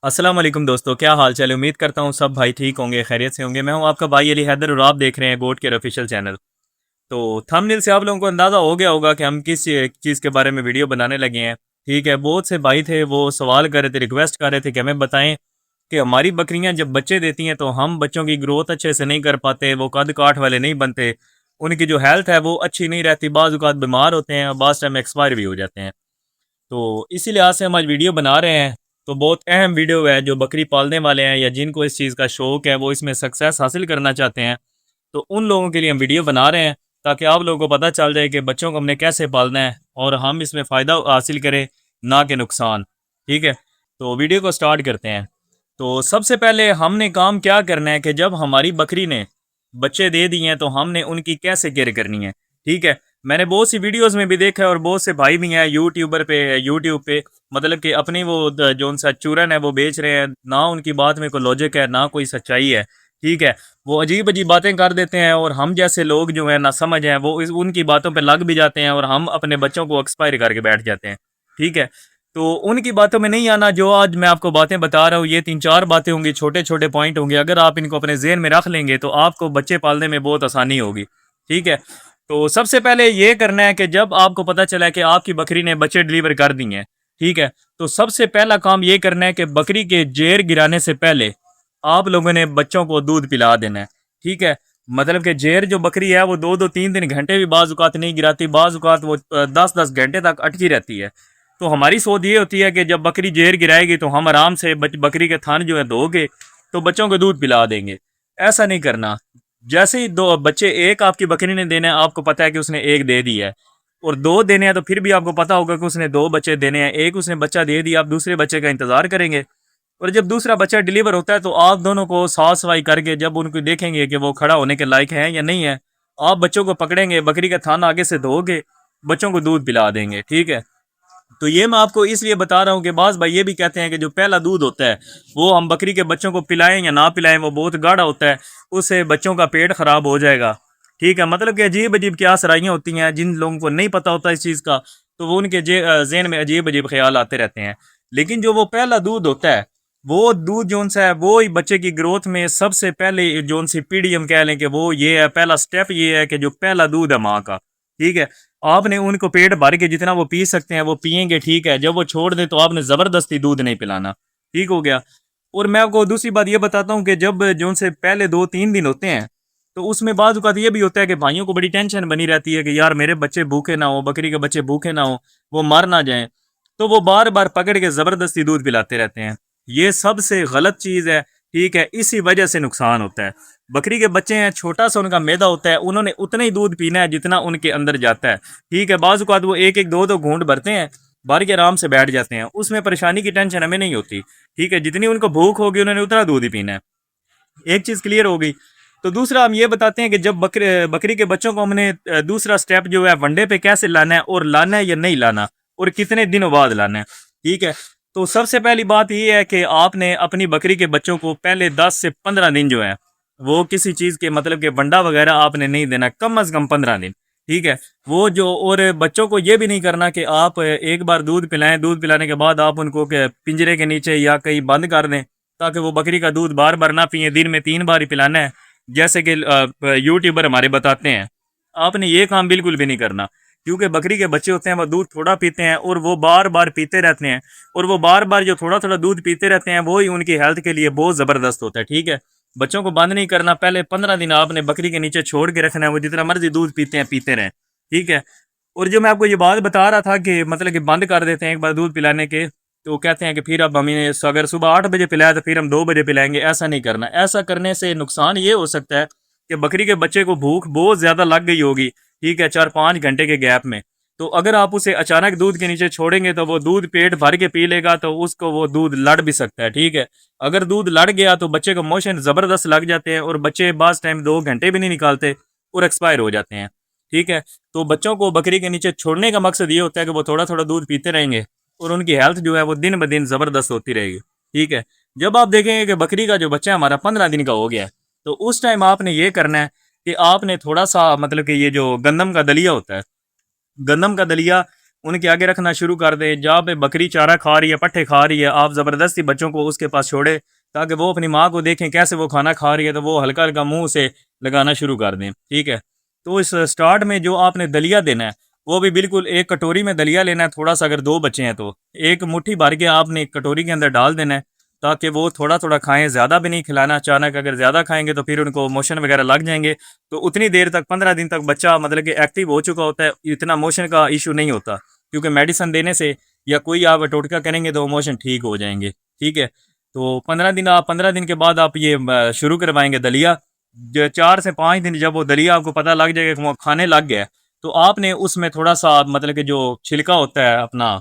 अस्सलाम वालेकुम दोस्तों, क्या हाल चाल है। उम्मीद करता हूँ सब भाई ठीक होंगे, खैरियत से होंगे। मैं हूँ आपका भाई अली हैदर और आप देख रहे हैं गोट केयर ऑफिशियल चैनल। तो थंबनेल से आप लोगों को अंदाज़ा हो गया होगा कि हम किस चीज़ के बारे में वीडियो बनाने लगे हैं। ठीक है, बहुत से भाई थे वो सवाल कर रहे थे, रिक्वेस्ट कर रहे थे कि हमें बताएं कि हमारी बकरियां जब बच्चे देती हैं तो हम बच्चों की ग्रोथ अच्छे से नहीं कर पाते, वो कद काठ वाले नहीं बनते, उनकी जो हेल्थ है वो अच्छी नहीं रहती, बाज़ औक़ात बीमार होते हैं और बाज़ टाइम एक्सपायर भी हो जाते हैं। तो इसी लिहाज से हम आज वीडियो बना रहे हैं। तो बहुत अहम वीडियो है, जो बकरी पालने वाले हैं या जिनको इस चीज़ का शौक़ है, वो इसमें सक्सेस हासिल करना चाहते हैं, तो उन लोगों के लिए हम वीडियो बना रहे हैं ताकि आप लोगों को पता चल जाए कि बच्चों को हमने कैसे पालना है और हम इसमें फ़ायदा हासिल करें, ना कि नुकसान। ठीक है, तो वीडियो को स्टार्ट करते हैं। तो सबसे पहले हमने काम क्या करना है कि जब हमारी बकरी ने बच्चे दे दिए हैं तो हमने उनकी कैसे केयर करनी है। ठीक है, मैंने बहुत सी वीडियोस में भी देखा है और बहुत से भाई भी हैं यूट्यूब पे, मतलब कि अपनी वो जो उनसा चूरन है वो बेच रहे हैं, ना उनकी बात में कोई लॉजिक है ना कोई सच्चाई है। ठीक है, वो अजीब अजीब बातें कर देते हैं और हम जैसे लोग जो है ना समझ हैं वो उनकी बातों पे लग भी जाते हैं और हम अपने बच्चों को एक्सपायर करके बैठ जाते हैं। ठीक है, तो उनकी बातों में नहीं आना। जो आज मैं आपको बातें बता रहा हूँ, ये 3-4 बातें होंगी, छोटे छोटे पॉइंट होंगे, अगर आप इनको अपने जहन में रख लेंगे तो आपको बच्चे पालने में बहुत आसानी होगी। ठीक है, तो सबसे पहले ये करना है कि जब आपको पता चला है कि आपकी बकरी ने बच्चे डिलीवर कर दिए हैं, ठीक है, तो सबसे पहला काम ये करना है कि बकरी के जेर गिराने से पहले आप लोगों ने बच्चों को दूध पिला देना है। ठीक है, मतलब कि जेर जो बकरी है वो 2-2 3-3 घंटे भी बाज़ औक़ात नहीं गिराती, बाज़ औक़ात वो 10-10 घंटे तक अटकी रहती है। तो हमारी सोच ये होती है कि जब बकरी जेर गिराएगी तो हम आराम से बकरी के थन जो है धो के तो बच्चों को दूध पिला देंगे। ऐसा नहीं करना। जैसे ही दो बच्चे, एक आपकी बकरी ने देना है, आपको पता है कि उसने एक दे दिया है, और दो देने हैं तो फिर भी आपको पता होगा कि उसने दो बच्चे देने हैं, एक उसने बच्चा दे दिया, आप दूसरे बच्चे का इंतजार करेंगे। और जब दूसरा बच्चा डिलीवर होता है तो आप दोनों को साफ सफाई करके जब उनको देखेंगे कि वो खड़ा होने के लायक है या नहीं है, आप बच्चों को पकड़ेंगे, बकरी का थान आगे से धोगे, बच्चों को दूध पिला देंगे। ठीक है, तो ये मैं आपको इसलिए बता रहा हूँ कि बाज़ भाई ये भी कहते हैं कि जो पहला दूध होता है वो हम बकरी के बच्चों को पिलाएं या ना पिलाएं, वो बहुत गाढ़ा होता है, उससे बच्चों का पेट ख़राब हो जाएगा। ठीक है, मतलब कि अजीब अजीब क्या सराइयाँ होती हैं, जिन लोगों को नहीं पता होता इस चीज़ का, तो वो उनके जहन में अजीब अजीब ख्याल आते रहते हैं। लेकिन जो वो पहला दूध होता है, वो दूध जो सा है वो ही बच्चे की ग्रोथ में सबसे पहले जो सी पीढ़ी हम कह लें कि वो ये है, पहला स्टेप ये है कि जो पहला दूध है माँ का। ठीक है, आपने उनको पेट भर के जितना वो पी सकते हैं वो पियेंगे। ठीक है, जब वो छोड़ दे तो आपने ज़बरदस्ती दूध नहीं पिलाना। ठीक हो गया। और मैं आपको दूसरी बात ये बताता हूँ कि जब जो उनसे पहले 2-3 दिन होते हैं तो उसमें बाज़ औक़ात ये भी होता है कि भाइयों को बड़ी टेंशन बनी रहती है कि यार मेरे बच्चे भूखे ना हो, बकरी के बच्चे भूखे ना हो, वो मर ना जाएं, तो वो बार बार पकड़ के ज़बरदस्ती दूध पिलाते रहते हैं। ये सबसे गलत चीज़ है। ठीक है, इसी वजह से नुकसान होता है। बकरी के बच्चे हैं, छोटा सा उनका मैदा होता है, उन्होंने उतना ही दूध पीना है जितना उनके अंदर जाता है। ठीक है, बाज़ औक़ात वो एक एक दो दो घूंट भरते हैं, भर के आराम से बैठ जाते हैं, उसमें परेशानी की टेंशन हमें नहीं होती। ठीक है, जितनी उनको भूख होगी उन्होंने उतना दूध ही पीना है। एक चीज़ क्लियर हो गई। तो दूसरा हम ये बताते हैं कि जब बकरी के बच्चों को हमने दूसरा स्टेप जो है वनडे पे कैसे लाना है, और लाना है या नहीं लाना, और कितने दिनों बाद लाना है। ठीक है, तो सबसे पहली बात ये है कि आपने अपनी बकरी के बच्चों को पहले 10 से 15 दिन जो है वो किसी चीज़ के, मतलब कि वंडा वगैरह आपने नहीं देना, कम अज़ कम 15 दिन। ठीक है, वो जो, और बच्चों को ये भी नहीं करना कि आप एक बार दूध पिलाएं, दूध पिलाने के बाद आप उनको के पिंजरे के नीचे या कहीं बंद कर दें ताकि वो बकरी का दूध बार बार ना पिए, दिन में 3 बार ही पिलाना है, जैसे कि यूट्यूबर हमारे बताते हैं। आपने ये काम बिल्कुल भी नहीं करना, क्योंकि बकरी के बच्चे होते हैं वो दूध थोड़ा पीते हैं और वो बार बार पीते रहते हैं, और वो बार बार जो थोड़ा थोड़ा दूध पीते रहते हैं वो ही उनकी हेल्थ के लिए बहुत ज़बरदस्त होता है। ठीक है, बच्चों को बंद नहीं करना, पहले 15 दिन आपने बकरी के नीचे छोड़ के रखना है, वो जितना मर्जी दूध पीते हैं पीते रहें। ठीक है, और जो मैं आपको ये बात बता रहा था कि मतलब कि बंद कर देते हैं एक बार दूध पिलाने के, तो कहते हैं कि फिर अब हमें अगर सुबह 8 बजे पिलाया तो फिर हम 2 बजे पिलाएंगे। ऐसा नहीं करना। ऐसा करने से नुकसान ये हो सकता है कि बकरी के बच्चे को भूख बहुत ज़्यादा लग गई होगी, ठीक है, 4-5 घंटे के गैप में, तो अगर आप उसे अचानक दूध के नीचे छोड़ेंगे तो वो दूध पेट भर के पी लेगा, तो उसको वो दूध लड़ भी सकता है। ठीक है, अगर दूध लड़ गया तो बच्चे को मोशन ज़बरदस्त लग जाते हैं और बच्चे बाज़ टाइम 2 घंटे भी नहीं निकालते और एक्सपायर हो जाते हैं। ठीक है, तो बच्चों को बकरी के नीचे छोड़ने का मकसद ये होता है कि वो थोड़ा थोड़ा दूध पीते रहेंगे और उनकी हेल्थ जो है वो दिन ब दिन ज़बरदस्त होती रहेगी। ठीक है, जब आप देखेंगे कि बकरी का जो बच्चा हमारा 15 दिन का हो गया है, तो उस टाइम आपने ये करना है कि आपने थोड़ा सा, मतलब कि ये जो गंदम का दलिया होता है, गंदम का दलिया उनके आगे रखना शुरू कर दें। जहाँ पे बकरी चारा खा रही है, पट्ठे खा रही है, आप ज़बरदस्ती बच्चों को उसके पास छोड़े ताकि वो अपनी माँ को देखें कैसे वो खाना खा रही है, तो वो हल्का हल्का मुंह से लगाना शुरू कर दें। ठीक है, तो इस स्टार्ट में जो आपने दलिया देना है वो भी बिल्कुल एक कटोरी में दलिया लेना है। थोड़ा सा, अगर 2 बच्चे हैं तो एक मुट्ठी भर के आपने एक कटोरी के अंदर डाल देना है ताकि वो थोड़ा थोड़ा खाएं, ज़्यादा भी नहीं खिलाना। अचानक अगर ज़्यादा खाएंगे तो फिर उनको मोशन वगैरह लग जाएंगे। तो उतनी देर तक, 15 दिन तक बच्चा मतलब कि एक्टिव हो चुका होता है, इतना मोशन का इशू नहीं होता, क्योंकि मेडिसिन देने से या कोई आप टोटका करेंगे तो मोशन ठीक हो जाएंगे। ठीक है, तो 15 दिन, आप 15 दिन के बाद आप ये शुरू करवाएंगे दलिया। 4 से 5 दिन जब वो दलिया आपको पता लग जाएगा कि वो खाने लग गया है, तो आपने उसमें थोड़ा सा मतलब कि जो छिलका होता है अपना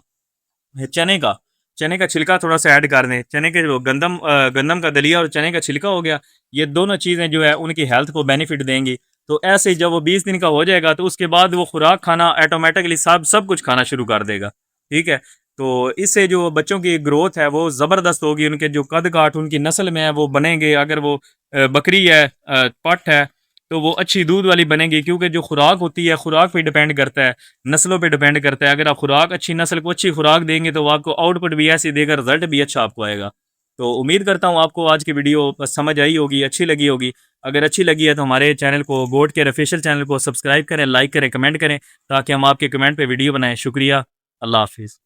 चने का छिलका थोड़ा सा ऐड कर दें। चने के जो गंदम का दलिया और चने का छिलका हो गया, ये दोनों चीज़ें जो है उनकी हेल्थ को बेनिफिट देंगी। तो ऐसे ही जब वो 20 दिन का हो जाएगा तो उसके बाद वो खुराक खाना ऑटोमेटिकली सब सब कुछ खाना शुरू कर देगा। ठीक है, तो इससे जो बच्चों की ग्रोथ है वो ज़बरदस्त होगी, उनके जो कद काठ उनकी नस्ल में है वो बनेंगे। अगर वो बकरी है, पठ है, तो वो अच्छी दूध वाली बनेगी, क्योंकि जो खुराक होती है खुराक पे डिपेंड करता है, नस्लों पे डिपेंड करता है। अगर आप खुराक, अच्छी नस्ल को अच्छी खुराक देंगे तो वो आपको आउटपुट भी ऐसी देगा, रिजल्ट भी अच्छा आपको आएगा। तो उम्मीद करता हूँ आपको आज की वीडियो बस समझ आई होगी, अच्छी लगी होगी। अगर अच्छी लगी है तो हमारे चैनल को, गोट केयर ऑफिशियल चैनल को सब्सक्राइब करें, लाइक करें, कमेंट करें, ताकि हम आपके कमेंट पे वीडियो बनाएं। शुक्रिया, अल्लाह हाफिज़।